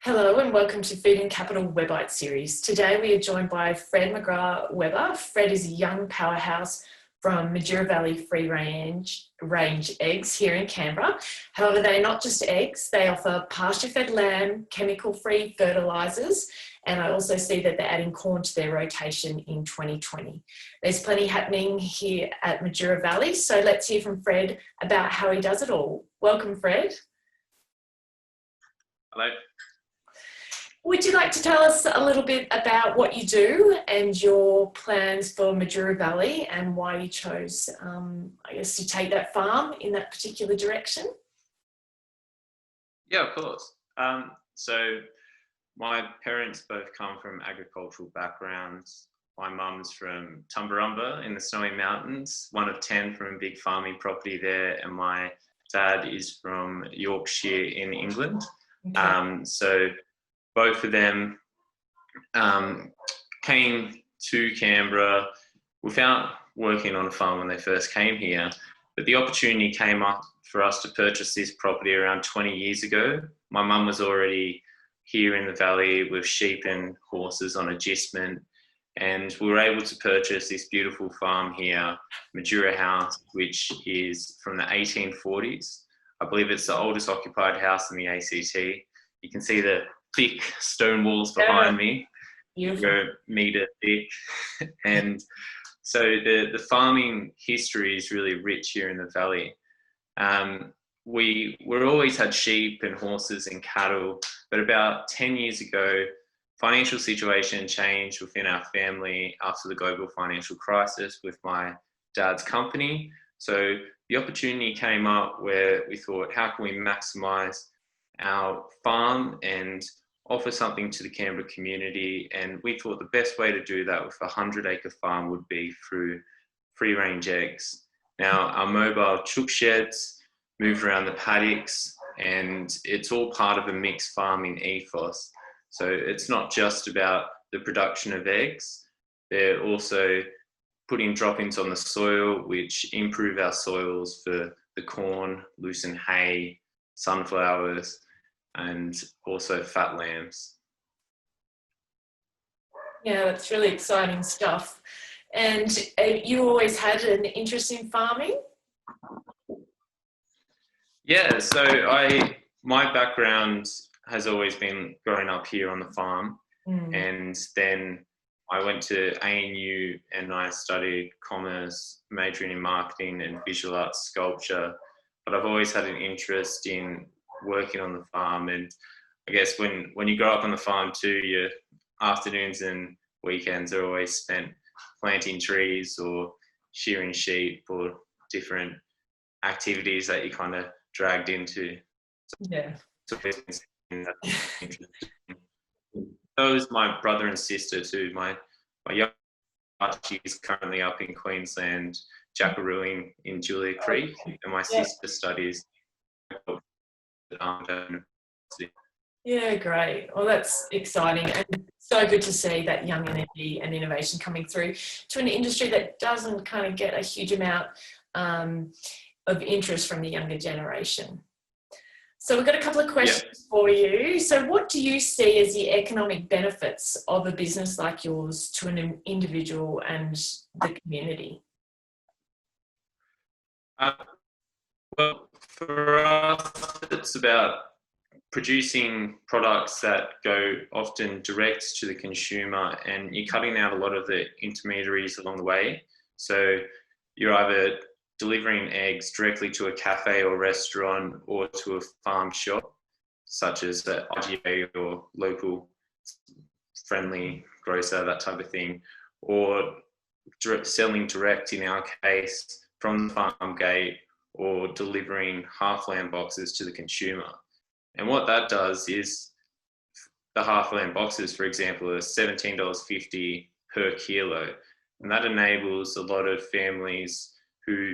Hello and welcome to Food and Capital Webite series. Today we are joined by Fred McGrath-Weber. Fred is a young powerhouse from Majura Valley Free Range Eggs here in Canberra. However, they're not just eggs, they offer pasture-fed lamb, chemical-free fertilisers, and I also see that they're adding corn to their rotation in 2020. There's plenty happening here at Majura Valley, so let's hear from Fred about how he does it all. Welcome, Fred. Hello. Would you like to tell us a little bit about what you do and your plans for Majura Valley and why you chose, to take that farm in that particular direction? Yeah, of course. So my parents both come from agricultural backgrounds. My mum's from Tumbarumba in the Snowy Mountains, one of 10 from a big farming property there, and my dad is from Yorkshire in England. Okay. So both of them came to Canberra without working on a farm when they first came here, but the opportunity came up for us to purchase this property around 20 years ago. My mum was already here in the valley with sheep and horses on agistment, and we were able to purchase this beautiful farm here, Majura House, which is from the 1840s. I believe it's the oldest occupied house in the ACT. You can see the thick stone walls behind me. Beautiful. They're a metre thick. And so the farming history is really rich here in the valley. We're always had sheep and horses and cattle, but about 10 years ago, financial situation changed within our family after the global financial crisis with my dad's company. So the opportunity came up where we thought, how can we maximise our farm and offer something to the Canberra community? And we thought the best way to do that with a 100-acre farm would be through free range eggs. Now, our mobile chook sheds move around the paddocks, and it's all part of a mixed farming ethos. So it's not just about the production of eggs. They're also putting drop-ins on the soil, which improve our soils for the corn, lucerne hay, sunflowers, and also fat lambs. Yeah, that's really exciting stuff. And you always had an interest in farming? Yeah, so my background has always been growing up here on the farm, and then I went to ANU and I studied commerce, majoring in marketing and visual arts sculpture, but I've always had an interest in working on the farm. And I guess when you grow up on the farm too, your afternoons and weekends are always spent planting trees or shearing sheep or different activities that you kind of dragged into. Yeah. So is my brother and sister too. My young is currently up in Queensland, Jackarooing in Julia Creek, and my sister studies. Yeah, great. Well, that's exciting and so good to see that young energy and innovation coming through to an industry that doesn't kind of get a huge amount of interest from the younger generation. So we've got a couple of questions for you. So what do you see as the economic benefits of a business like yours to an individual and the community? Well, for us, it's about producing products that go often direct to the consumer, and you're cutting out a lot of the intermediaries along the way. So you're either delivering eggs directly to a cafe or restaurant or to a farm shop, such as the IGA or local friendly grocer, that type of thing, or selling direct, in our case, from the farm gate, or delivering half lamb boxes to the consumer. And what that does is the half lamb boxes, for example, are $17.50 per kilo. And that enables a lot of families who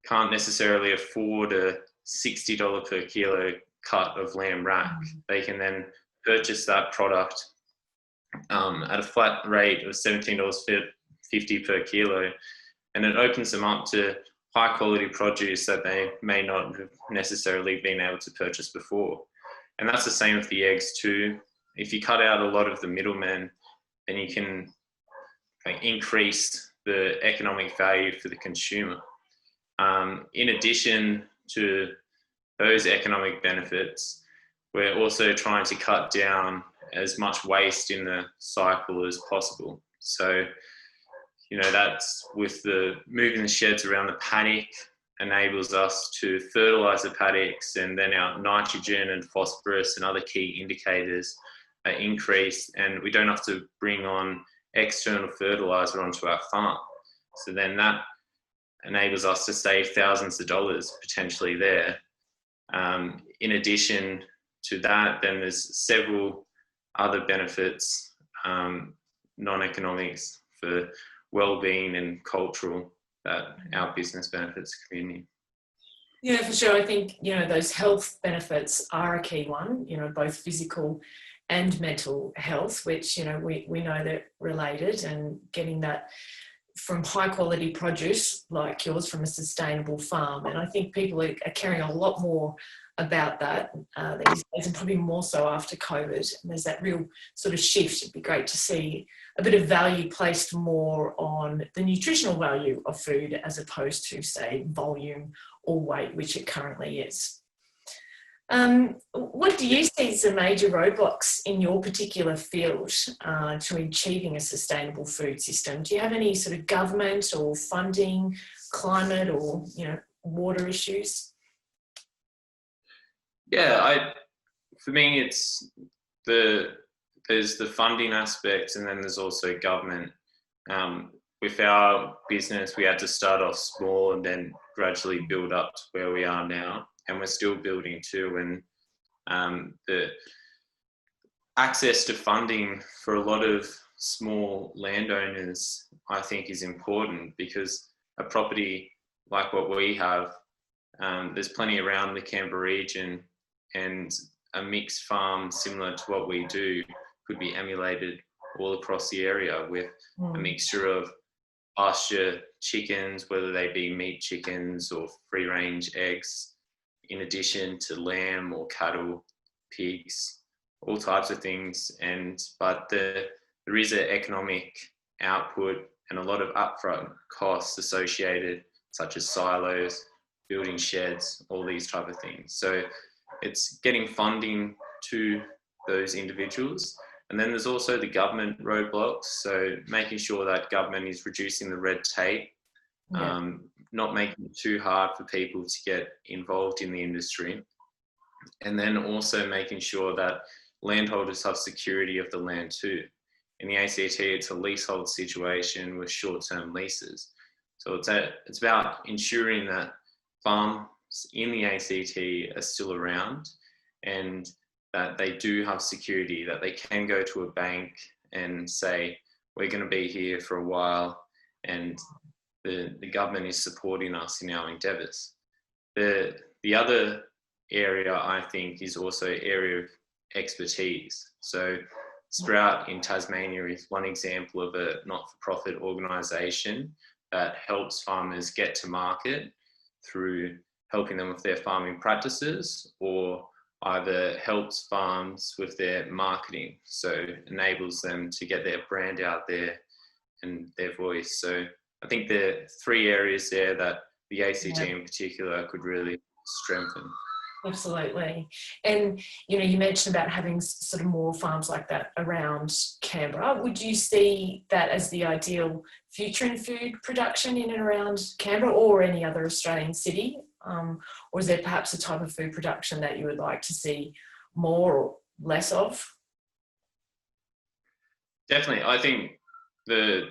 can't necessarily afford a $60 per kilo cut of lamb rack. They can then purchase that product at a flat rate of $17.50 per kilo, and it opens them up to high quality produce that they may not have necessarily been able to purchase before. And that's the same with the eggs too. If you cut out a lot of the middlemen, then you can increase the economic value for the consumer. In addition to those economic benefits, we're also trying to cut down as much waste in the cycle as possible. So, that's with the moving the sheds around the paddock enables us to fertilize the paddocks, and then our nitrogen and phosphorus and other key indicators are increased, and we don't have to bring on external fertilizer onto our farm. So then that enables us to save thousands of dollars potentially there. In addition to that, then there's several other benefits, non-economics for well-being and cultural, that our business benefits the community. Yeah, for sure. I think, those health benefits are a key one, both physical and mental health, which, we know they're related, and getting that from high quality produce like yours from a sustainable farm. And I think people are caring a lot more about that these days, and probably more so after COVID. And there's that real sort of shift. It'd be great to see a bit of value placed more on the nutritional value of food as opposed to, say, volume or weight, which it currently is. What do you see as the major roadblocks in your particular field to achieving a sustainable food system? Do you have any sort of government or funding, climate or, water issues? Yeah, for me, there's the funding aspect, and then there's also government. With our business, we had to start off small and then gradually build up to where we are now, and we're still building too. And the access to funding for a lot of small landowners, I think, is important, because a property like what we have, there's plenty around the Canberra region, and a mixed farm similar to what we do could be emulated all across the area, with a mixture of pasture chickens, whether they be meat chickens or free range eggs, in addition to lamb or cattle, pigs, all types of things. But there is an economic output and a lot of upfront costs associated, such as silos, building sheds, all these type of things. So it's getting funding to those individuals. And then there's also the government roadblocks. So making sure that government is reducing the red tape, not making it too hard for people to get involved in the industry. And then also making sure that landholders have security of the land too. In the ACT, it's a leasehold situation with short-term leases. So it's about ensuring that farms in the ACT are still around, and that they do have security, that they can go to a bank and say, we're going to be here for a while, and the government is supporting us in our endeavours. The other area, I think, is also area of expertise. So Sprout in Tasmania is one example of a not-for-profit organisation that helps farmers get to market through helping them with their farming practices, or either helps farms with their marketing, so enables them to get their brand out there and their voice. So I think there are three areas there that the ACT in particular could really strengthen. Absolutely. And, you mentioned about having sort of more farms like that around Canberra. Would you see that as the ideal future in food production in and around Canberra or any other Australian city? Or is there perhaps a type of food production that you would like to see more or less of? Definitely. I think there's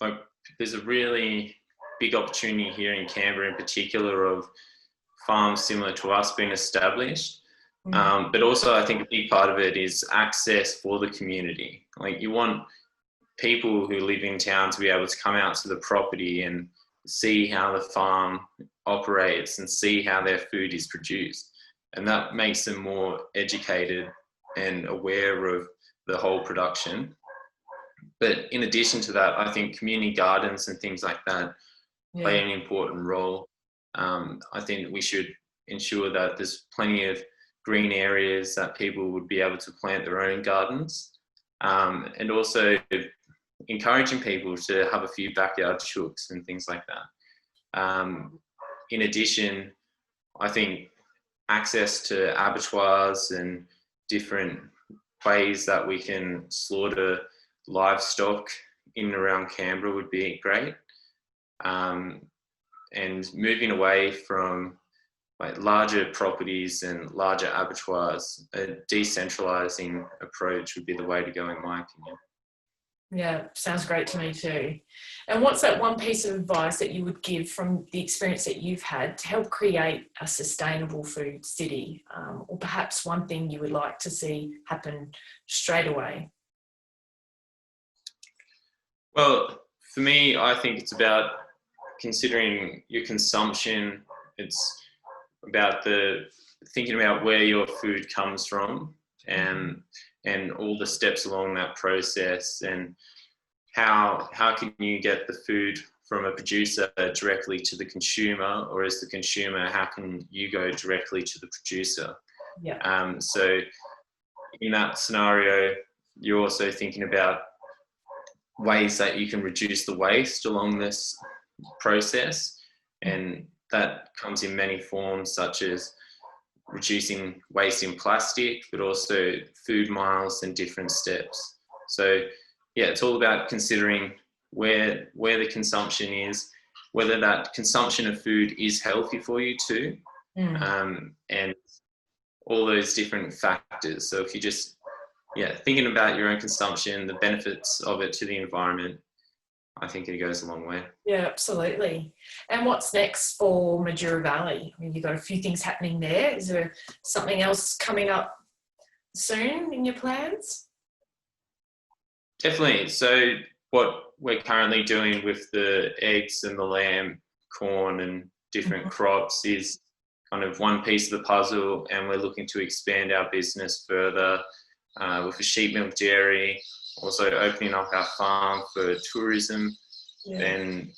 a really big opportunity here in Canberra in particular of farms similar to us being established. But also I think a big part of it is access for the community. Like, you want people who live in town to be able to come out to the property and see how the farm operates and see how their food is produced. And that makes them more educated and aware of the whole production. But in addition to that, I think community gardens and things like that play an important role. I think we should ensure that there's plenty of green areas that people would be able to plant their own gardens, and also encouraging people to have a few backyard chooks and things like that. In addition, I think access to abattoirs and different ways that we can slaughter livestock in and around Canberra would be great. And moving away from like larger properties and larger abattoirs, a decentralising approach would be the way to go, in my opinion. Yeah, sounds great to me too. And what's that one piece of advice that you would give from the experience that you've had to help create a sustainable food city? Or perhaps one thing you would like to see happen straight away? Well, for me, I think it's about considering your consumption. It's about thinking about where your food comes from, and all the steps along that process, and how can you get the food from a producer directly to the consumer, or as the consumer, how can you go directly to the producer? Yeah. So in that scenario, you're also thinking about ways that you can reduce the waste along this process, and that comes in many forms, such as reducing waste in plastic, but also food miles and different steps. So yeah, it's all about considering where the consumption is, whether that consumption of food is healthy for you too, and all those different factors. So if you just thinking about your own consumption, the benefits of it to the environment, I think it goes a long way. Yeah, absolutely. And what's next for Majura Valley? I mean, you've got a few things happening there. Is there something else coming up soon in your plans? Definitely. So what we're currently doing with the eggs and the lamb, corn and different crops is kind of one piece of the puzzle, and we're looking to expand our business further with a sheep milk dairy, also opening up our farm for tourism. And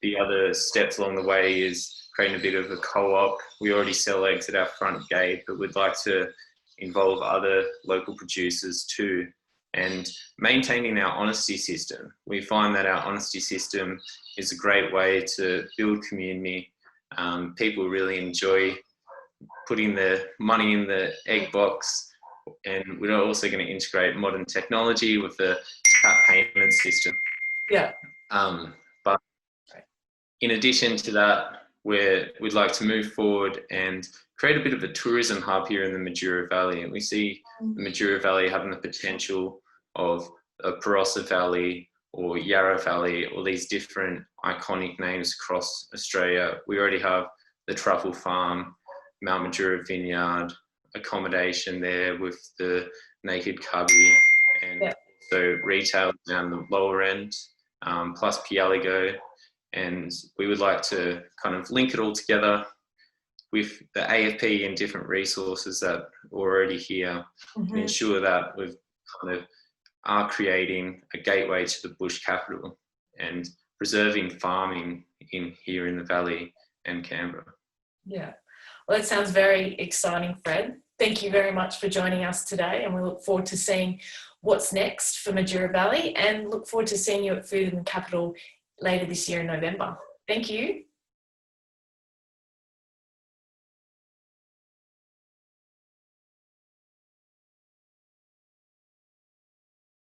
the other steps along the way is creating a bit of a co-op. We already sell eggs at our front gate, but we'd like to involve other local producers too, and maintaining our honesty system. We find that our honesty system is a great way to build community. People really enjoy putting their money in the egg box, and we're also going to integrate modern technology with the tap payment system. Yeah. But in addition to that, we'd like to move forward and create a bit of a tourism hub here in the Majura Valley. And we see the Majura Valley having the potential of a Barossa Valley or Yarra Valley, or these different iconic names across Australia. We already have the Truffle Farm, Mount Majura Vineyard, accommodation there with the Naked Cubby, and also retail down the lower end, plus Pialigo. And we would like to kind of link it all together with the AFP and different resources that are already here, and ensure that we've kind of are creating a gateway to the bush capital and preserving farming here in the Valley and Canberra. Yeah. Well, that sounds very exciting, Fred. Thank you very much for joining us today, and we look forward to seeing what's next for Majura Valley, and look forward to seeing you at Food in the Capital later this year in November. Thank you.